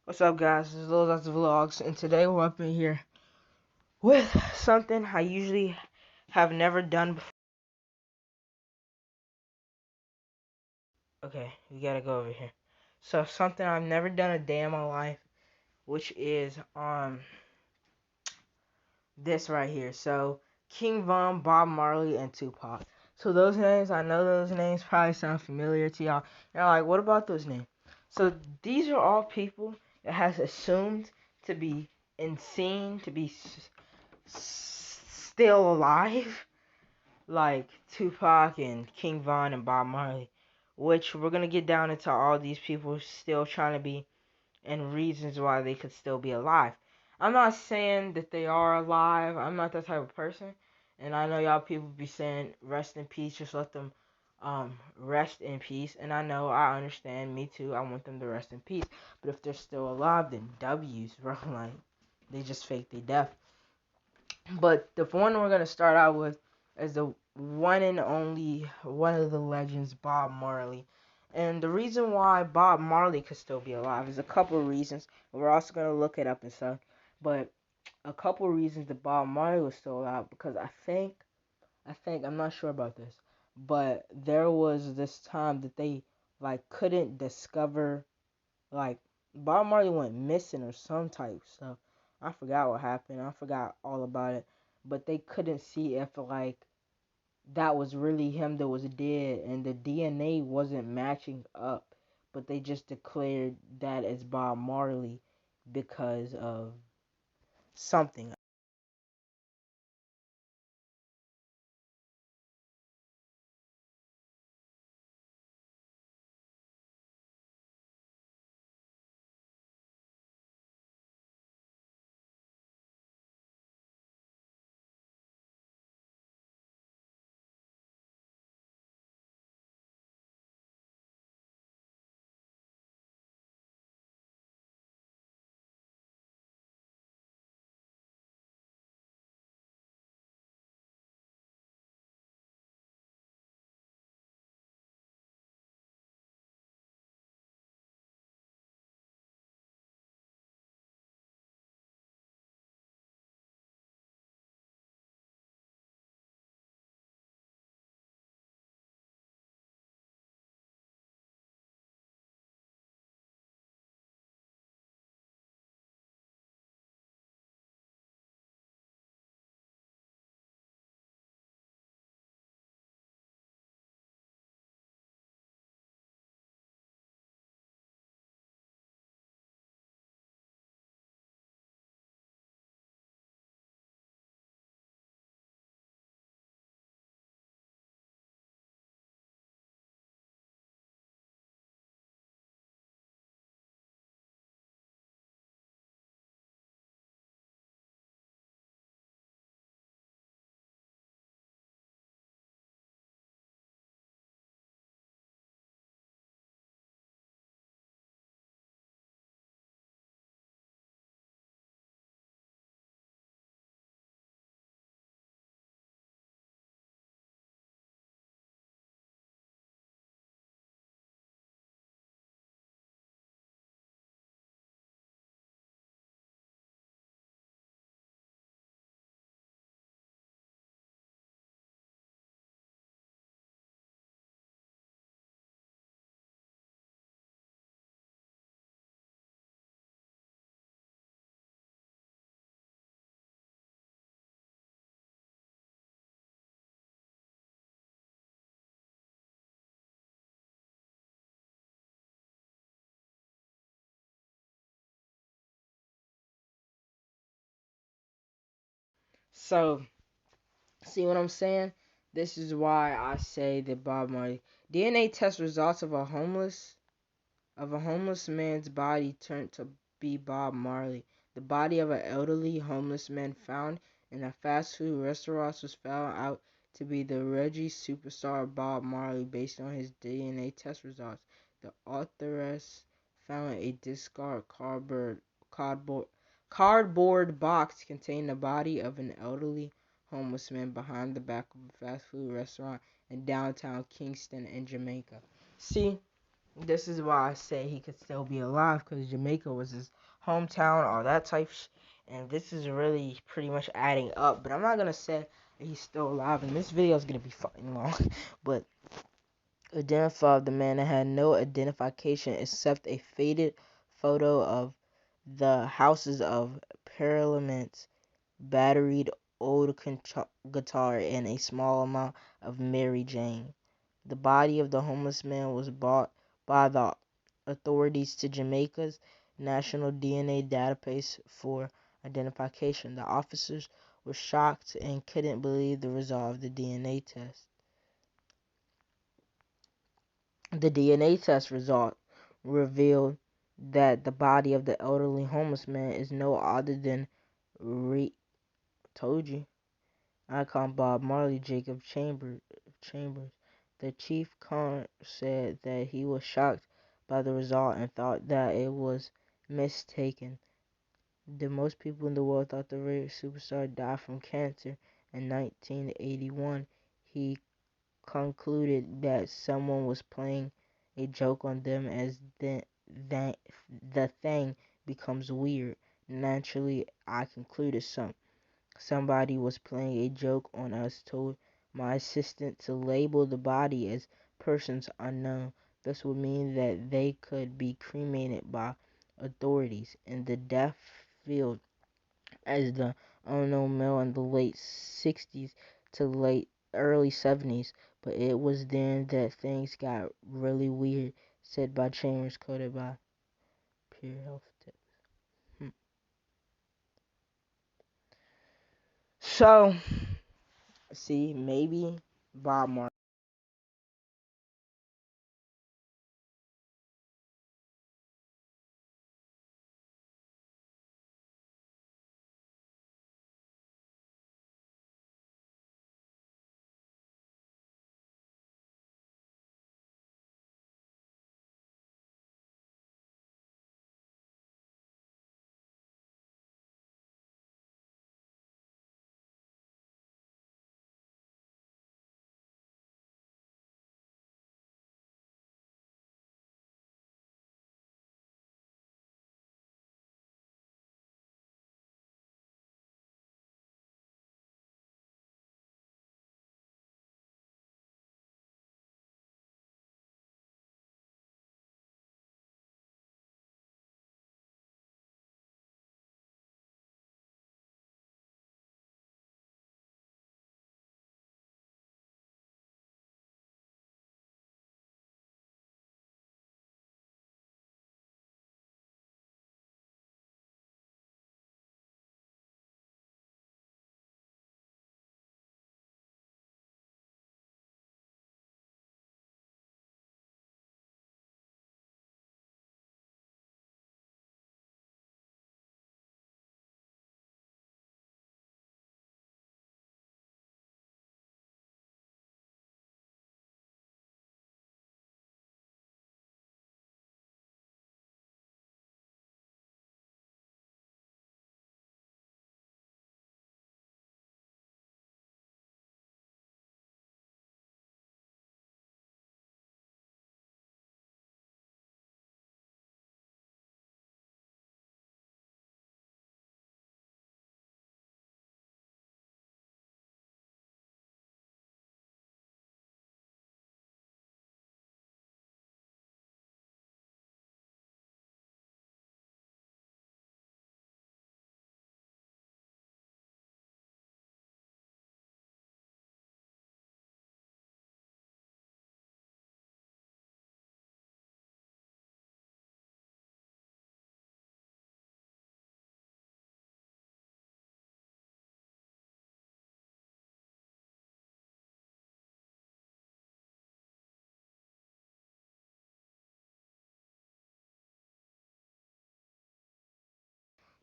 What's up, guys? This is Lil Dot's Vlogs, and today we're up in here with something I usually have never done before. Okay, we gotta go over here. So, something I've never done a day in my life, which is this right here. So, King Von, Bob Marley, and Tupac. So, those names, I know those names probably sound familiar to y'all. You're like, what about those names? So, these are all people that has assumed to be insane, to be still alive, like Tupac and King Von and Bob Marley, which we're gonna get down into all these people still trying to be and reasons why they could still be alive. I'm not saying that they are alive. I'm not that type of person, and I know y'all people be saying rest in peace. Just let them rest in peace. And I know, I understand. Me too. I want them to rest in peace. But if they're still alive, then W's, bro. Like, they just faked their death. But the one we're gonna start out with is the one and only one of the legends, Bob Marley. And the reason why Bob Marley could still be alive is a couple of reasons. We're also gonna look it up and stuff. But a couple of reasons that Bob Marley was still alive, because I think I'm not sure about this, but there was this time that they like couldn't discover, like, Bob Marley went missing or some type of stuff. I forgot what happened. I forgot all about it. But they couldn't see if, like, that was really him that was dead, and the DNA wasn't matching up. But they just declared that as Bob Marley because of something. So, see what I'm saying? This is why I say that Bob Marley DNA test results of a homeless man's body turned to be Bob Marley. The body of an elderly homeless man found in a fast food restaurant was found out to be the reggae superstar Bob Marley based on his DNA test results. The authoress found a discarded cardboard, cardboard box containing the body of an elderly homeless man behind the back of a fast food restaurant in downtown Kingston in Jamaica. See, This is why I say he could still be alive, because Jamaica was his hometown, all that type and this is really pretty much adding up. But I'm not gonna say he's still alive, and this video is gonna be fucking long. But identified the man that had no identification except a faded photo of the Houses of Parliament's battered old guitar and a small amount of Mary Jane. The body of the homeless man was brought by the authorities to Jamaica's National DNA Database for identification. The officers were shocked and couldn't believe the result of the DNA test. The DNA test result revealed that the body of the elderly homeless man is no other than told you icon Bob Marley Jacob Chambers. The chief coroner said that he was shocked by the result and thought that it was mistaken. The most people in the world thought the reggae superstar died from cancer in 1981. He concluded that someone was playing a joke on them as the thing becomes weird. Naturally, I concluded somebody was playing a joke on us, told my assistant to label the body as persons unknown. This would mean that they could be cremated by authorities in the death field as the unknown male in the late 60s to late early 70s, but it was then that things got really weird, said by Chambers, quoted by Pure Health Tips. So, see, maybe Bob Marley.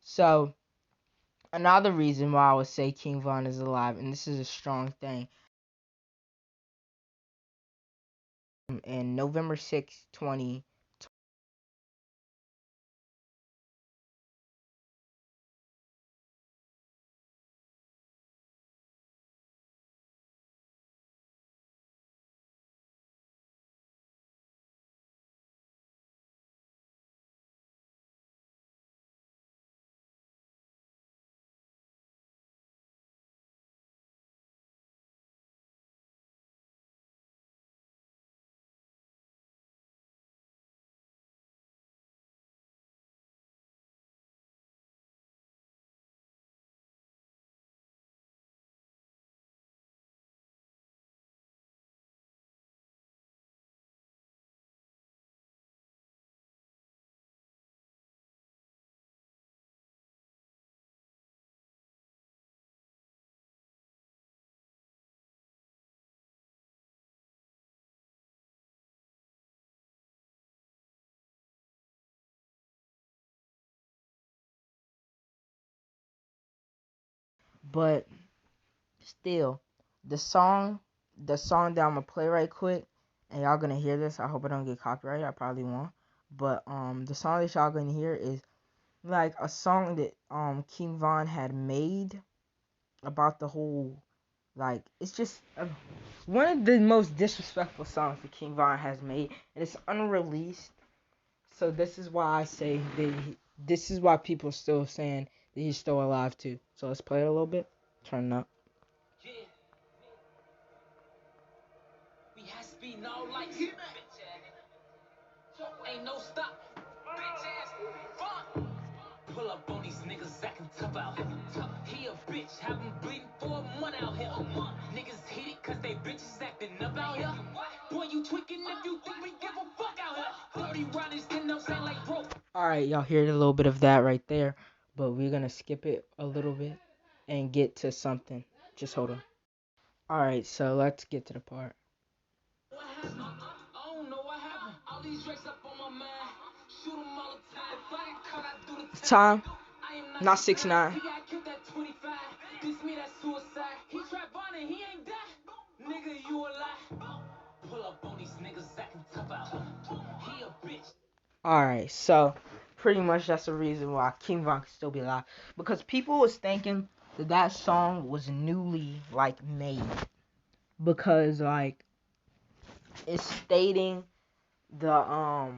So, another reason why I would say King Von is alive, and this is a strong thing, in November 6, 20 But still, the song, the song that I'm gonna play right quick, and y'all gonna hear this. I hope I don't get copyrighted. I probably won't. But the song that y'all gonna hear is like a song that King Von had made about the whole, like, it's just one of the most disrespectful songs that King Von has made, and it's unreleased. So this is why I say that this is why people are still saying that he's still alive too. So let's play it a little bit. Turn it up. Yeah. We has been all like bitch ass. Ain't no stop. Bitch ass. Fun. Pull up on these niggas acting tough out here. He a bitch, have him bleeding for a month out here. Niggas hit it cause they bitches acting up out here. Boy, you tweaking if you think we give a fuck out here. 30 rounds end up sound like broke. Alright, y'all heard a little bit of that right there. But we're gonna skip it a little bit and get to something. Just hold on. Alright, so let's get to the part. Time, not 6'9". Alright, so pretty much that's the reason why King Von can still be alive. Because people was thinking that that song was newly, like, made. Because, like, it's stating the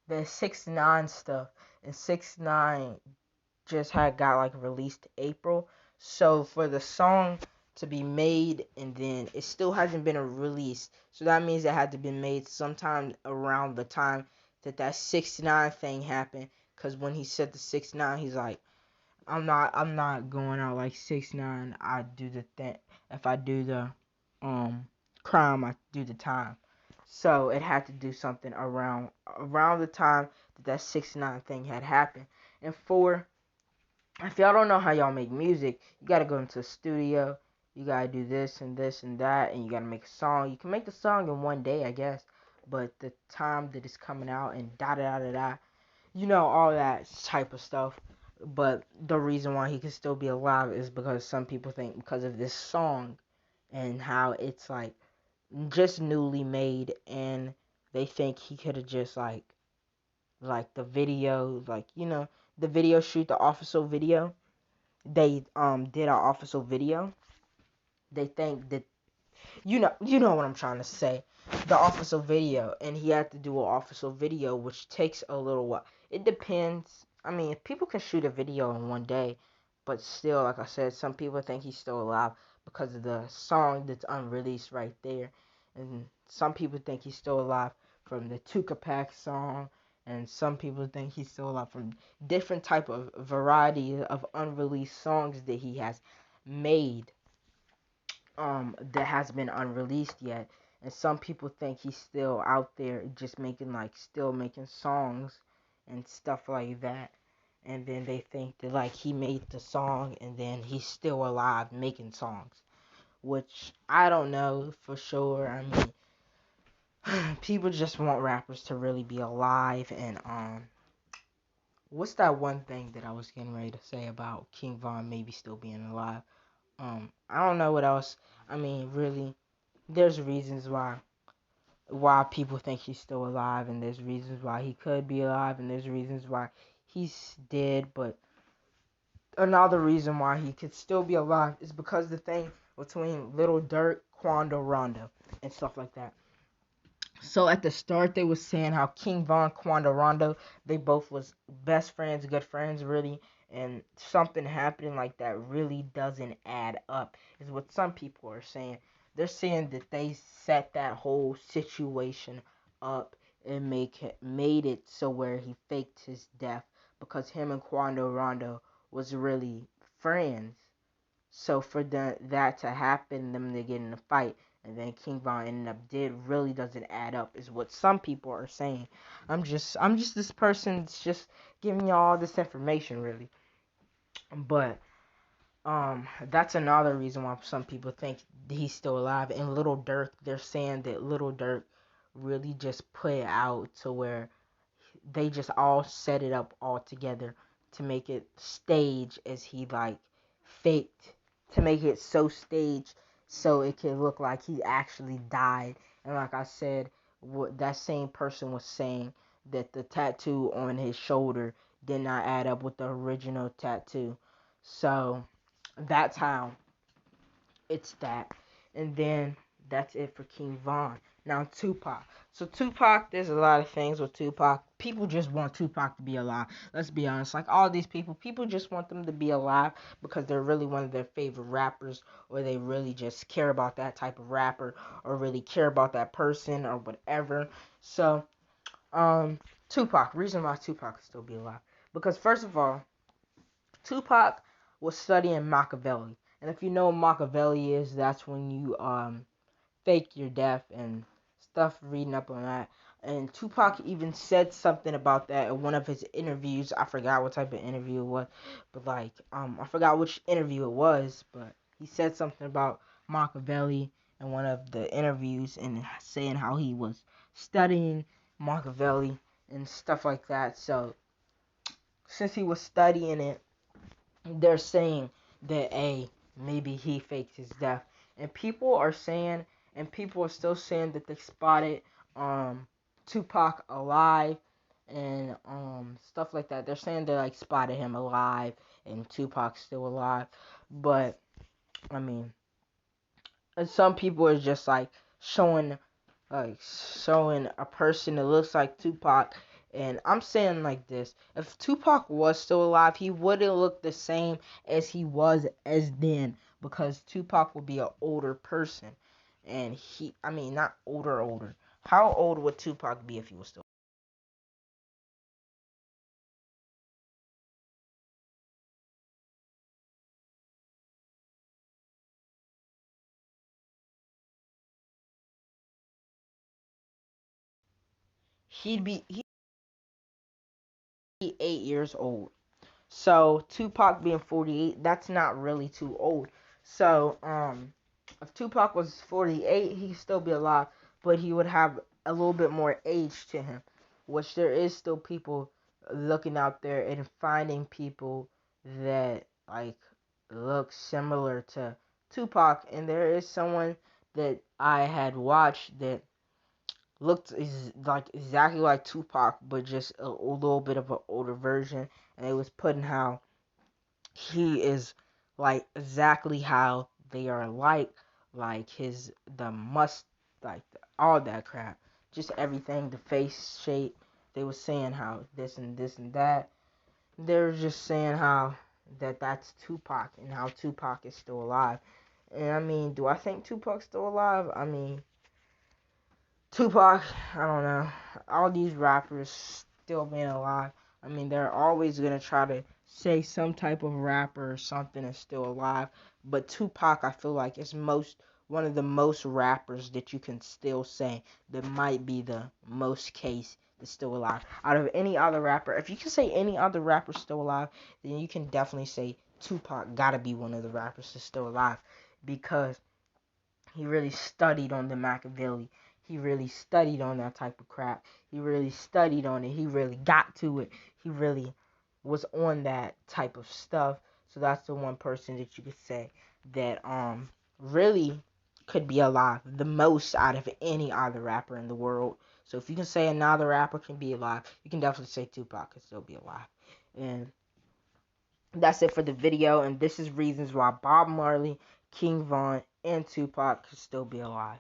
6ix9ine stuff, and 6ix9ine just had got like released April. So for the song to be made and then it still hasn't been released, so that means it had to be made sometime around the time that 6ix9ine thing happened. Cause when he said the 6ix9ine, he's like, I'm not going out like 6ix9ine. I do the thing. If I do the crime, I do the time. So it had to do something around the time that 6ix9ine thing had happened. And if y'all don't know how y'all make music, you gotta go into a studio. You gotta do this and this and that, and you gotta make a song. You can make the song in one day, I guess, but the time that it's coming out and da da da da, you know, all that type of stuff. But the reason why he can still be alive is because some people think because of this song and how it's like just newly made, and they think he could have just like the video, like, you know, the video shoot, the official video. They did an official video. They think that you know what I'm trying to say. The official video, and he had to do an official video, which takes a little while. It depends. I mean, people can shoot a video in one day, but still, like I said, some people think he's still alive because of the song that's unreleased right there, and some people think he's still alive from the Tupac song, and some people think he's still alive from different type of variety of unreleased songs that he has made that has been unreleased yet. And some people think he's still out there just making still making songs and stuff like that. And then they think that like he made the song and then he's still alive making songs, which I don't know for sure. I mean, people just want rappers to really be alive. And what's that one thing that I was getting ready to say about King Von maybe still being alive? I don't know what else. I mean, really, there's reasons why people think he's still alive, and there's reasons why he could be alive, and there's reasons why he's dead. But another reason why he could still be alive is because the thing between Little Durk, Quando Rondo, and stuff like that. So at the start, they was saying how King Von, Quando Rondo, they both was best friends, good friends, really, and something happening like that really doesn't add up, is what some people are saying. They're saying that they set that whole situation up and made it so where he faked his death because him and Quando Rondo was really friends. So for that to happen, them to get in a fight, and then King Von ended up dead, really doesn't add up, is what some people are saying. I'm just this person that's just giving you all this information, really. But that's another reason why some people think he's still alive. And Little Durk, they're saying that Little Durk really just put it out to where they just all set it up all together to make it stage as he like faked to make it so staged so it could look like he actually died. And like I said, what that same person was saying that the tattoo on his shoulder did not add up with the original tattoo. So that's how it's that. And then that's it for King Von. Now Tupac. So Tupac, there's a lot of things with Tupac. People just want Tupac to be alive. Let's be honest. Like all these people just want them to be alive because they're really one of their favorite rappers, or they really just care about that type of rapper, or really care about that person or whatever. So, Tupac. Reason why Tupac could still be alive. Because first of all, Tupac was studying Machiavelli. And if you know what Machiavelli is, that's when you fake your death and stuff, reading up on that. And Tupac even said something about that in one of his interviews. I forgot what type of interview it was, but like I forgot which interview it was, but he said something about Machiavelli in one of the interviews and saying how he was studying Machiavelli and stuff like that. So since he was studying it, they're saying that maybe he faked his death, and people are still saying that they spotted Tupac alive and stuff like that. They're saying they like spotted him alive and Tupac's still alive, but I mean, and some people are just showing showing a person that looks like Tupac. And I'm saying like this: if Tupac was still alive, he wouldn't look the same as he was as then, because Tupac would be an older person, and I mean, not older. How old would Tupac be if he was still? He'd be 8 years old. So Tupac being 48, that's not really too old. So if Tupac was 48, he'd still be alive, but he would have a little bit more age to him, which there is still people looking out there and finding people that look similar to Tupac. And there is someone that I had watched that looked exactly like Tupac, but just a little bit of an older version. And it was putting how he is like exactly how they are like his the must all that crap, just everything, the face shape. They were saying how this and that. They were just saying how that's Tupac and how Tupac is still alive. And I mean, do I think Tupac's still alive? I mean, Tupac, I don't know. All these rappers still being alive. I mean, they're always gonna try to say some type of rapper or something is still alive. But Tupac, I feel like, is one of the most rappers that you can still say that might be the most case that's still alive. Out of any other rapper, if you can say any other rapper still alive, then you can definitely say Tupac gotta be one of the rappers that's still alive, because he really studied on the Machiavelli. He really studied on that type of crap. He really studied on it. He really got to it. He really was on that type of stuff. So that's the one person that you could say that really could be alive the most out of any other rapper in the world. So if you can say another rapper can be alive, you can definitely say Tupac can still be alive. And that's it for the video. And this is reasons why Bob Marley, King Von, and Tupac could still be alive.